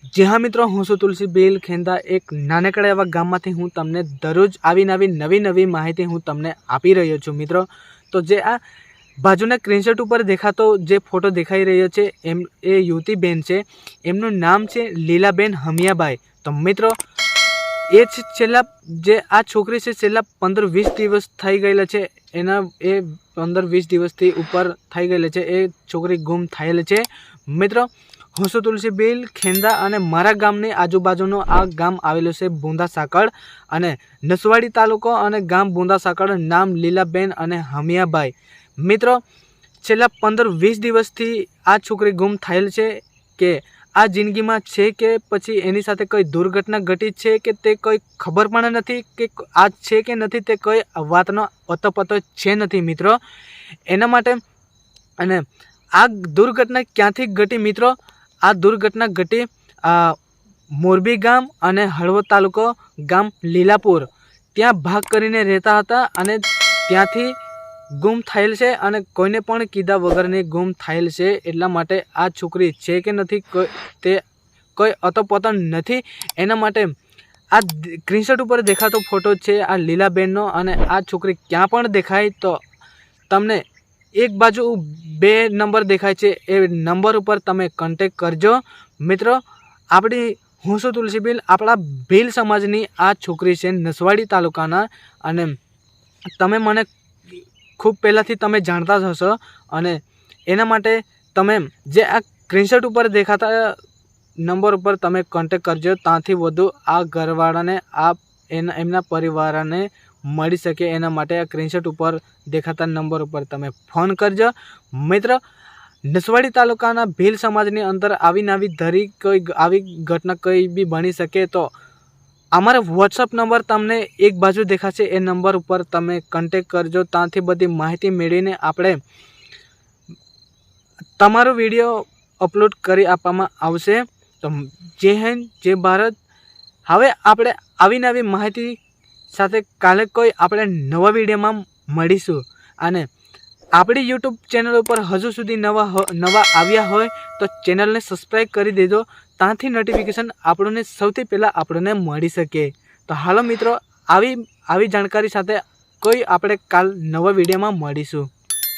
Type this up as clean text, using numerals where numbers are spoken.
जी हाँ मित्रों, हूँ छुं तुलसी बेल खेंदा। एक नानकड़ा एवा गाममांथी हूँ तमने दररोज आवीने नवी नवी माहिती हूँ तमने आपी रह्यो छुं मित्रों। तो जे आ बाजुना स्क्रीनशॉट पर देखातो जे फोटो देखाई रह्यो छे एम ए युवती बेन छे। एमनुं नाम छे लीलाबेन हमियाबाई। तो मित्रों ए छेल्ला जे आ छोकरी छे छेल्ला 15-20 दिवस थई गयेला छे। एना ए 15-20 दिवसथी उपर थई गयेला छे। ए छोकरी गुम थयेल छे मित्रों। હું છું તુલસી બેલ ખેંદા અને મારા ગામની આજુબાજુનો આ ગામ આવેલું છે બુંદા સાકળ અને નસવાડી તાલુકો અને ગામ બુંદા સાકળ, નામ લીલાબેન અને હમિયાબાઈ। મિત્રો છેલ્લા 15-20 દિવસથી આ છોકરી ગુમ થયેલ છે કે આ જિંદગીમાં છે કે પછી એની સાથે કોઈ દુર્ઘટના ઘટી છે કે તે કોઈ ખબર પણ નથી કે આ છે કે નથી, તે કોઈ વાતનો અતપતો છે નથી મિત્રો। એના માટે અને આ દુર્ઘટના ક્યાંથી ઘટી મિત્રો? आ दुर्घटना घटी मोरबी गाम अने हळवद तालुको गाम लीलापुर त्यां भाग करीने रहता हता अने त्यांथी गुम थयेल छे अने कोईने पण कीधा वगरनी गुम थयेल छे। एटला माटे आ छोकरी छे के नथी ते कोई अतोपतो नथी। एना माटे आ स्क्रीनशॉट पर देखातो फोटो छे आ लीलाबेननो अने आ छोकरी क्यां पण देखाय तो तमने एक बाजू 2 नंबर देखाय छे, ए नंबर पर तमे कॉन्टेक्ट करजो मित्रों। आपणी हूँ छुं तुलसी बेल, आपणा भील समाजनी आ छोकरी छे नसवाड़ी तालुकाना अने तमे मने खूब पहेलाथी तमे जाणता ज हशो अने एना माटे तमे जे आ स्क्रीनशॉट पर देखाता नंबर पर तमे कॉन्टेक्ट करजो। त्यांथी वधु आ घरवाळाने आ एमना परिवारने मळी शके एना माटे आ स्क्रीनशॉट पर देखाता नंबर पर तमे फोन करजो मित्र। नसवाड़ी तालुकाना भील समाजनी अंदर आवी नवी धरी कोई आवी घटना कोई भी बनी सके तो अमारा व्हाट्सएप नंबर तमने एक बाजू देखाशे, ए नंबर पर तमे कॉन्टेक्ट करजो। त्यांथी बधी माहिती मेळवीने आपणे तमारो विडियो अपलोड करी आपवामां आवशे। तो जय हिंद जय भारत। हवे आपणे आवी नवी माहिती साथे काले कोई आपणे नवा विडियोमां मळीशुं अने आपणी यूट्यूब चेनल पर हजू सुधी नवा आव्या होय तो चेनल ने सब्सक्राइब करी देजो, तांथी नोटिफिकेशन आपणे सौथी पहेला आपणे मळी शके। तो हालो मित्रों, आवी जानकारी साथे कोई आपणे काल नवा विडियोमां मळीशुं।